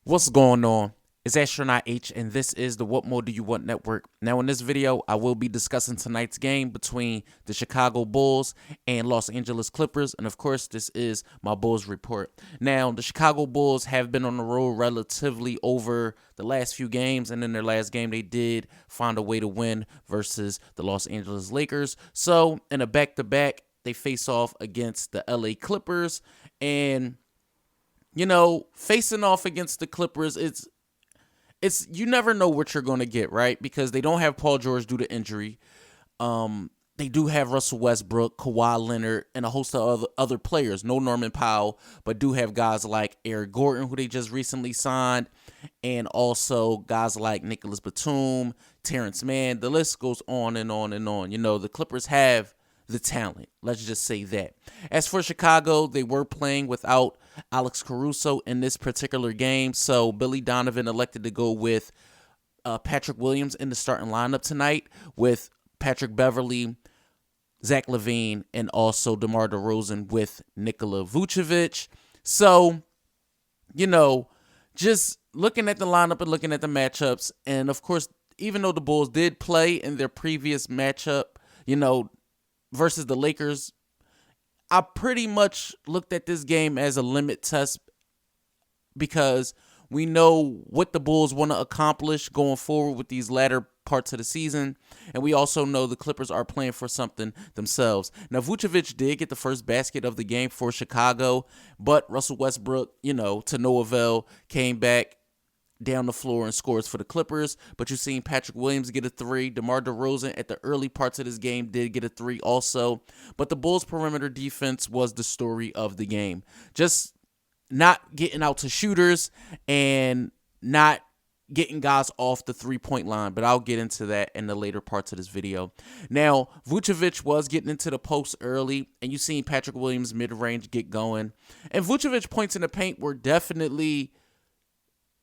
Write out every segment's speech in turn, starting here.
What's going on? It's Astronaut H, and this is the What More Do You Want Network. Now, in this video, I will be discussing tonight's game between the Chicago Bulls and Los Angeles Clippers, and of course, this is my Bulls report. Now, the Chicago Bulls have been on the road relatively over the last few games, and in their last game, they did find a way to win versus the Los Angeles Lakers. So, in a back-to-back, they face off against the LA Clippers, and facing off against the Clippers, it's you never know what you're going to get, right? Because they don't have Paul George due to injury. They do have Russell Westbrook, Kawhi Leonard, and a host of other players. No Norman Powell, but do have guys like Eric Gordon, who they just recently signed, and also guys like Nicholas Batum, Terrence Mann. The list goes on and on and on. The Clippers have the talent. Let's just say that. As for Chicago, they were playing without Alex Caruso in this particular game, so Billy Donovan elected to go with Patrick Williams in the starting lineup tonight with Patrick Beverley, Zach LaVine, and also DeMar DeRozan with Nikola Vucevic. So, just looking at the lineup and looking at the matchups, and of course, even though the Bulls did play in their previous matchup, versus the Lakers, I pretty much looked at this game as a limit test because we know what the Bulls want to accomplish going forward with these latter parts of the season, and we also know the Clippers are playing for something themselves. Now, Vucevic did get the first basket of the game for Chicago, but Russell Westbrook, to no avail, came back down the floor and scores for the Clippers. But you've seen Patrick Williams get a three. DeMar DeRozan at the early parts of this game did get a three also. But the Bulls' perimeter defense was the story of the game. Just not getting out to shooters and not getting guys off the three-point line, but I'll get into that in the later parts of this video. Now, Vucevic was getting into the post early, and you've seen Patrick Williams' mid-range get going. And Vucevic points in the paint were definitely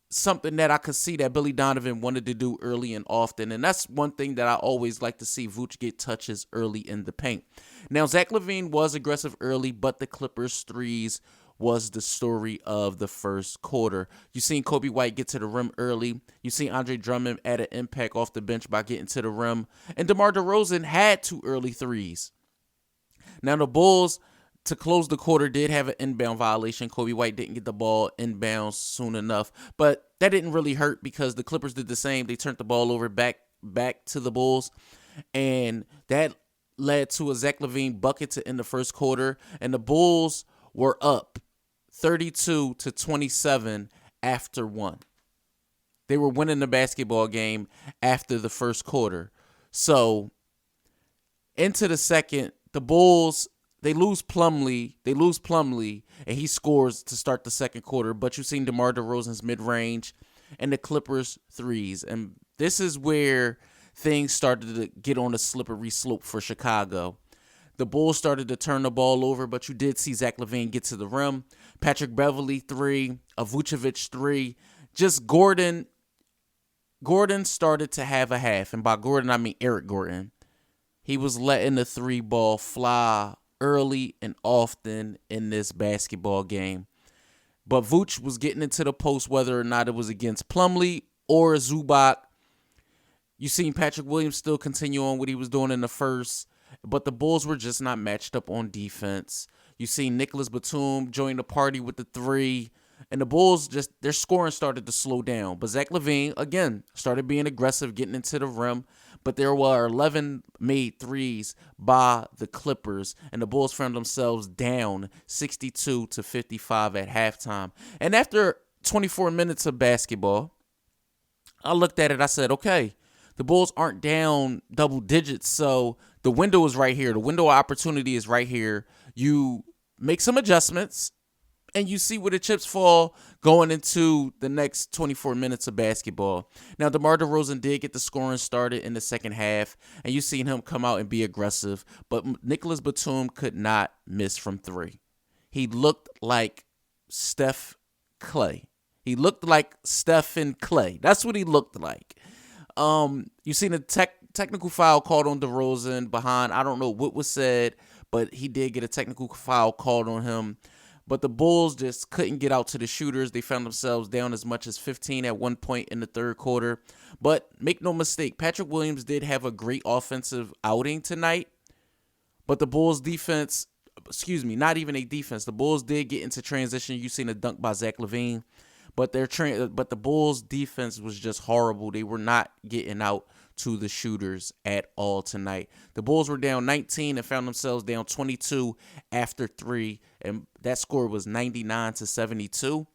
something that I could see that Billy Donovan wanted to do early and often, and that's one thing that I always like to see Vooch get touches early in the paint. Now, Zach LaVine was aggressive early, but the Clippers' threes was the story of the first quarter. You've seen Kobe White get to the rim early. You've seen Andre Drummond add an impact off the bench by getting to the rim, and DeMar DeRozan had two early threes. Now, the Bulls, to close the quarter, did have an inbound violation. Kobe White didn't get the ball inbounds soon enough, but that didn't really hurt because the Clippers did the same. They turned the ball over back to the Bulls, and that led to a Zach LaVine bucket to end the first quarter, and the Bulls were up 32-27 after one. They were winning the basketball game after the first quarter. So into the second, the Bulls, They lose Plumlee, and he scores to start the second quarter. But you've seen DeMar DeRozan's mid-range and the Clippers' threes. And this is where things started to get on a slippery slope for Chicago. The Bulls started to turn the ball over, but you did see Zach LaVine get to the rim. Patrick Beverley, three. A Vucevic, three. Just Gordon started to have a half. And by Gordon, I mean Eric Gordon. He was letting the three ball fly early and often in this basketball game. But Vooch was getting into the post, whether or not it was against Plumlee or Zubac. You seen Patrick Williams still continue on what he was doing in the first, but the Bulls were just not matched up on defense. You seen Nicholas Batum join the party with the three, and the Bulls, their scoring started to slow down. But Zach LaVine, again, started being aggressive, getting into the rim. But there were 11 made threes by the Clippers, and the Bulls found themselves down 62-55 at halftime. And after 24 minutes of basketball, I looked at it, I said, okay, the Bulls aren't down double digits, so the window is right here. The window of opportunity is right here. You make some adjustments, and you see where the chips fall going into the next 24 minutes of basketball. Now, DeMar DeRozan did get the scoring started in the second half, and you seen him come out and be aggressive, but Nicholas Batum could not miss from three. He looked like Steph Clay. He looked like Stephen Clay. That's what he looked like. You seen a technical foul called on DeRozan behind, I don't know what was said, but he did get a technical foul called on him But the Bulls just couldn't get out to the shooters. They found themselves down as much as 15 at one point in the third quarter. But make no mistake, Patrick Williams did have a great offensive outing tonight. But the Bulls defense, not even a defense. The Bulls did get into transition. You seen a dunk by Zach LaVine. But the Bulls defense was just horrible. They were not getting out to the shooters at all tonight. The Bulls were down 19 and found themselves down 22 after 3, and that score was 99-72.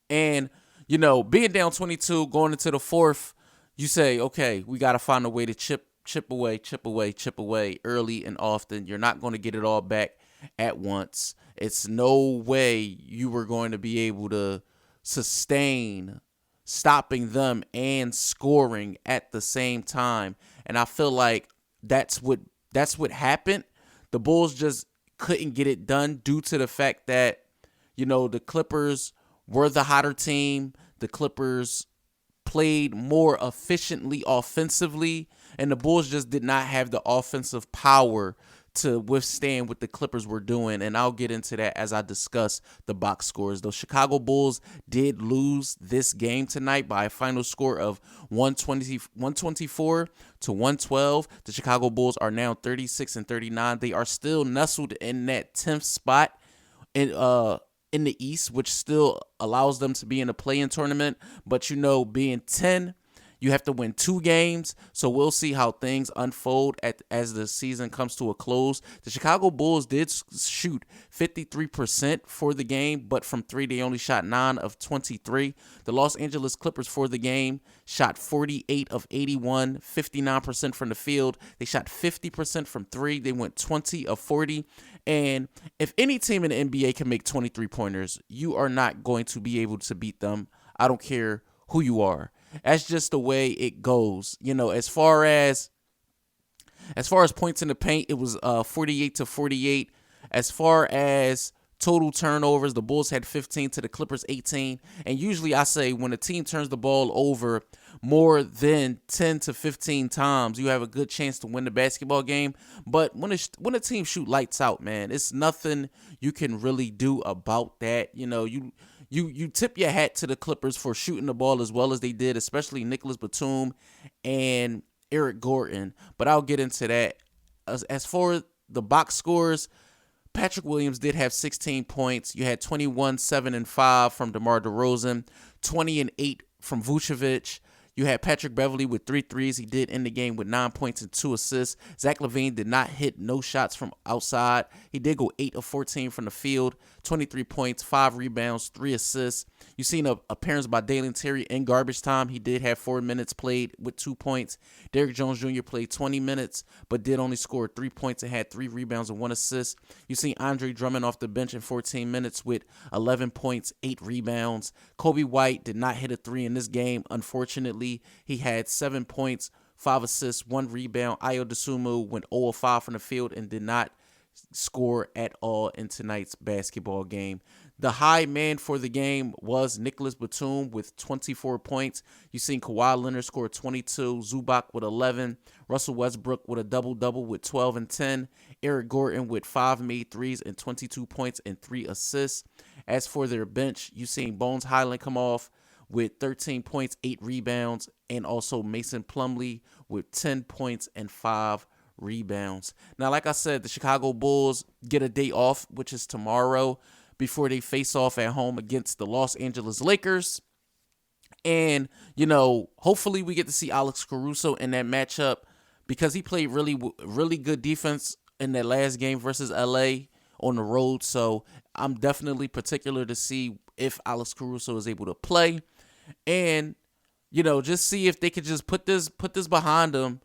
And, being down 22 going into the fourth, you say, okay, we got to find a way to chip away early and often. You're not going to get it all back at once. It's no way you were going to be able to sustain stopping them and scoring at the same time. And I feel like that's what happened. The Bulls just couldn't get it done due to the fact that, the Clippers were the hotter team. The Clippers played more efficiently offensively, and the Bulls just did not have the offensive power to withstand what the Clippers were doing, and I'll get into that as I discuss the box scores. The Chicago Bulls did lose this game tonight by a final score of 124 to 112. The Chicago Bulls are now 36-39. They are still nestled in that 10th spot in the East, which still allows them to be in a play-in tournament. But being 10, you have to win 2 games, so we'll see how things unfold as the season comes to a close. The Chicago Bulls did shoot 53% for the game, but from 3, they only shot 9 of 23. The Los Angeles Clippers for the game shot 48 of 81, 59% from the field. They shot 50% from 3. They went 20 of 40. And if any team in the NBA can make 23-pointers, you are not going to be able to beat them. I don't care who you are. That's just the way it goes. As far as points in the paint, it was 48-48. As far as total turnovers, the Bulls had 15 to the Clippers 18. And usually I say when a team turns the ball over more than 10 to 15 times, you have a good chance to win the basketball game. But when a team shoot lights out, man, it's nothing you can really do about that. You tip your hat to the Clippers for shooting the ball as well as they did, especially Nicholas Batum and Eric Gordon. But I'll get into that. As for the box scores, Patrick Williams did have 16 points. You had 21, 7, and 5 from DeMar DeRozan, 20 and 8 from Vucevic. You had Patrick Beverley with 3 threes. He did end the game with 9 points and 2 assists. Zach LaVine did not hit no shots from outside. He did go 8 of 14 from the field, 23 points, 5 rebounds, 3 assists. You seen an appearance by Dalen Terry in garbage time. He did have 4 minutes played with 2 points. Derrick Jones Jr. played 20 minutes, but did only score 3 points and had 3 rebounds and 1 assist. You seen Andre Drummond off the bench in 14 minutes with 11 points, 8 rebounds. Kobe White did not hit a 3 in this game, unfortunately. He had 7 points, 5 assists, 1 rebound. Ayo Dosunmu went 0 of 5 from the field and did not score at all in tonight's basketball game. The high man for the game was Nicholas Batum with 24 points. You seen Kawhi Leonard score 22, Zubac with 11, Russell Westbrook with a double-double with 12 and 10, Eric Gordon with 5 made threes and 22 points and 3 assists. As for their bench, you seen Bones Highland come off with 13 points, 8 rebounds, and also Mason Plumlee with 10 points and 5 rebounds. Now, like I said, the Chicago Bulls get a day off, which is tomorrow, before they face off at home against the Los Angeles Lakers. And, hopefully we get to see Alex Caruso in that matchup because he played really good defense in that last game versus LA on the road. So I'm definitely particular to see if Alex Caruso is able to play. And, just see if they could just put this behind them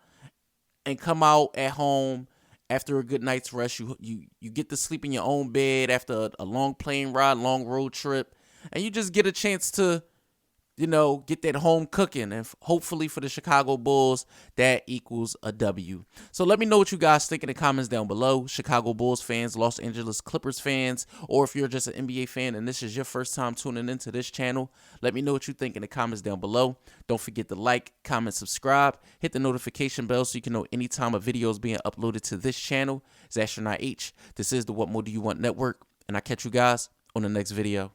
and come out at home after a good night's rest. You get to sleep in your own bed after a long plane ride, long road trip, and you just get a chance to, get that home cooking. And hopefully for the Chicago Bulls, that equals a W. So let me know what you guys think in the comments down below. Chicago Bulls fans, Los Angeles Clippers fans, or if you're just an NBA fan and this is your first time tuning into this channel, let me know what you think in the comments down below. Don't forget to like, comment, subscribe, hit the notification bell so you can know anytime a video is being uploaded to this channel. It's Astronaut H. This is the What More Do You Want Network, and And I catch you guys on the next video.